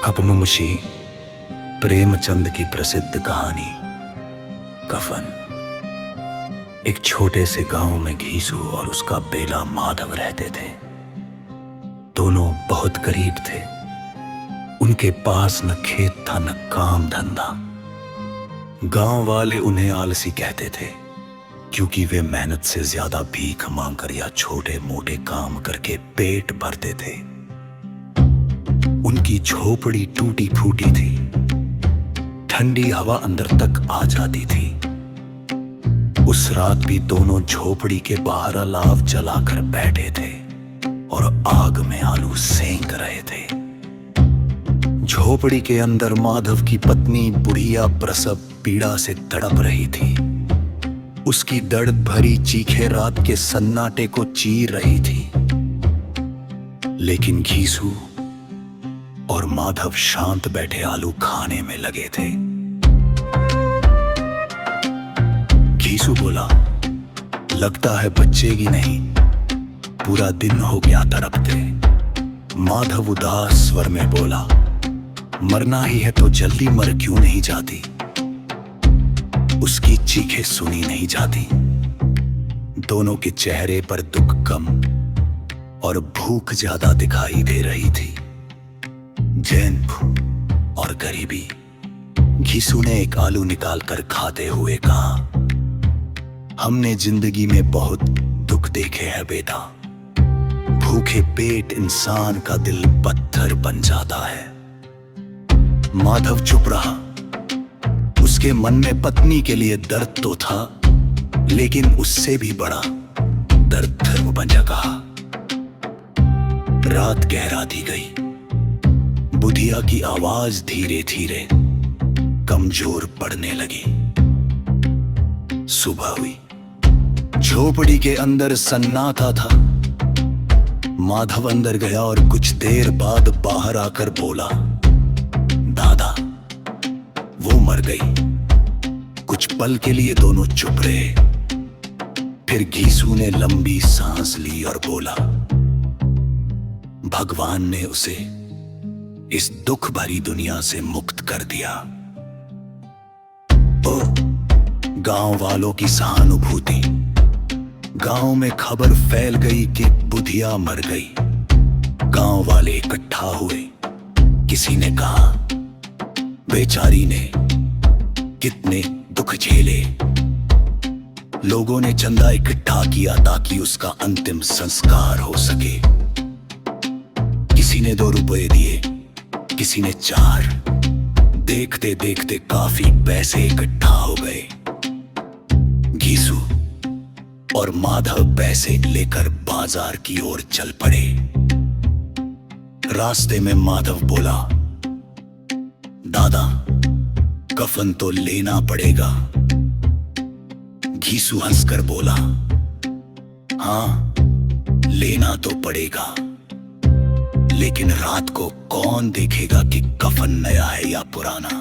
अपमुमुशी प्रेमचंद की प्रसिद्ध कहानी कफन। एक छोटे से गांव में घीसू और उसका बेला माधव रहते थे। दोनों बहुत गरीब थे। उनके पास न खेत था न काम धंधा। गांव वाले उन्हें आलसी कहते थे क्योंकि वे मेहनत से ज्यादा भीख मांगकर या छोटे मोटे काम करके पेट भरते थे। उनकी झोपड़ी टूटी फूटी थी। ठंडी हवा अंदर तक आ जाती थी। उस रात भी दोनों झोपड़ी के बाहर अलाव जलाकर बैठे थे और आग में आलू सेंक रहे थे। झोपड़ी के अंदर माधव की पत्नी बुढ़िया प्रसव पीड़ा से तड़प रही थी। उसकी दर्द भरी चीखें रात के सन्नाटे को चीर रही थी। लेकिन घीसू और माधव शांत बैठे आलू खाने में लगे थे। घीसू बोला, लगता है बच्चेगी नहीं, पूरा दिन हो गया तड़पते। माधव उदास स्वर में बोला, मरना ही है तो जल्दी मर क्यों नहीं जाती। उसकी चीखें सुनी नहीं जाती। दोनों के चेहरे पर दुख कम और भूख ज्यादा दिखाई दे रही थी। जैन और गरीबी। घीसू ने एक आलू निकालकर खाते हुए कहा, हमने जिंदगी में बहुत दुख देखे हैं बेटा। भूखे पेट इंसान का दिल पत्थर बन जाता है। माधव चुप रहा। उसके मन में पत्नी के लिए दर्द तो था, लेकिन उससे भी बड़ा दर्द धर्म बन जगा। रात गहराती गई। बुधिया की आवाज धीरे धीरे कमजोर पड़ने लगी। सुबह हुई। झोपड़ी के अंदर सन्नाटा था। माधव अंदर गया और कुछ देर बाद बाहर आकर बोला, दादा वो मर गई। कुछ पल के लिए दोनों चुप रहे। फिर घीसू ने लंबी सांस ली और बोला, भगवान ने उसे इस दुख भरी दुनिया से मुक्त कर दिया। ओ, गांव वालों की सहानुभूति। गांव में खबर फैल गई कि बुधिया मर गई। गांव वाले इकट्ठा हुए। किसी ने कहा, बेचारी ने कितने दुख झेले। लोगों ने चंदा इकट्ठा किया ताकि उसका अंतिम संस्कार हो सके। किसी ने 2 रुपए दिए, किसी ने 4। देखते देखते काफी पैसे इकट्ठा हो गए। घीसू और माधव पैसे लेकर बाजार की ओर चल पड़े। रास्ते में माधव बोला, दादा कफन तो लेना पड़ेगा। घीसू हंसकर बोला, हाँ लेना तो पड़ेगा, लेकिन रात को कौन देखेगा कि कफन नया है या पुराना।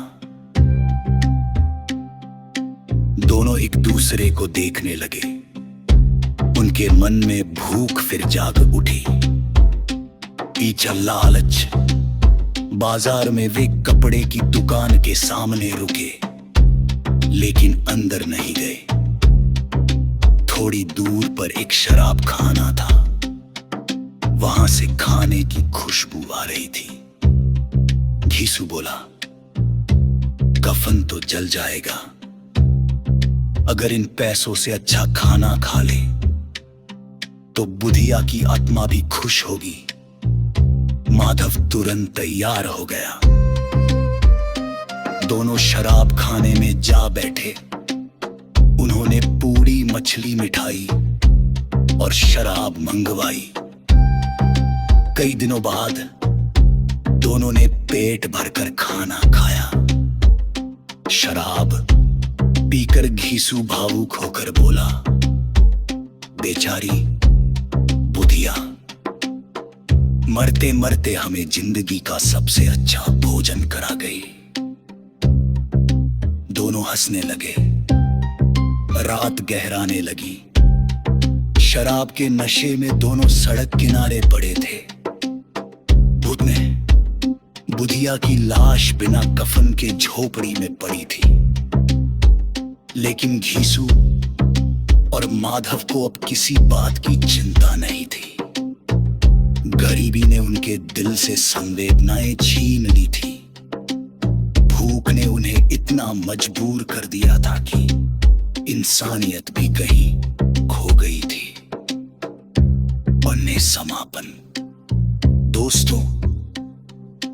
दोनों एक दूसरे को देखने लगे। उनके मन में भूख फिर जाग उठी। पीछा लालच। बाजार में वे कपड़े की दुकान के सामने रुके, लेकिन अंदर नहीं गए। थोड़ी दूर पर एक शराब खाना था। वहां से खाने की खुशबू आ रही थी। घीसू बोला, कफन तो जल जाएगा, अगर इन पैसों से अच्छा खाना खा ले तो बुधिया की आत्मा भी खुश होगी। माधव तुरंत तैयार हो गया। दोनों शराब खाने में जा बैठे। उन्होंने पूरी मछली मिठाई और शराब मंगवाई। कई दिनों बाद दोनों ने पेट भरकर खाना खाया। शराब पीकर घीसू भावुक होकर बोला, बेचारी बुधिया, मरते मरते हमें जिंदगी का सबसे अच्छा भोजन करा गई। दोनों हंसने लगे। रात गहराने लगी। शराब के नशे में दोनों सड़क किनारे पड़े थे। बुधिया की लाश बिना कफन के झोपड़ी में पड़ी थी, लेकिन घीसू और माधव को अब किसी बात की चिंता नहीं थी। गरीबी ने उनके दिल से संवेदनाएं छीन ली थी। भूख ने उन्हें इतना मजबूर कर दिया था कि इंसानियत भी कहीं खो गई थी। पन्ने समापन। दोस्तों,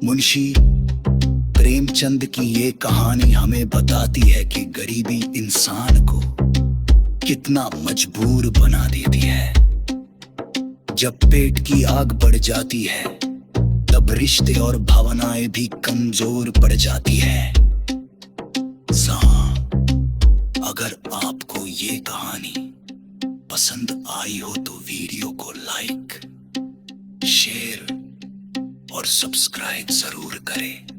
मुंशी प्रेमचंद की ये कहानी हमें बताती है कि गरीबी इंसान को कितना मजबूर बना देती है। जब पेट की आग बढ़ जाती है, तब रिश्ते और भावनाएं भी कमजोर पड़ जाती है। अगर आपको ये कहानी पसंद आई हो तो वीडियो को लाइक, शेयर और सब्सक्राइब जरूर करें।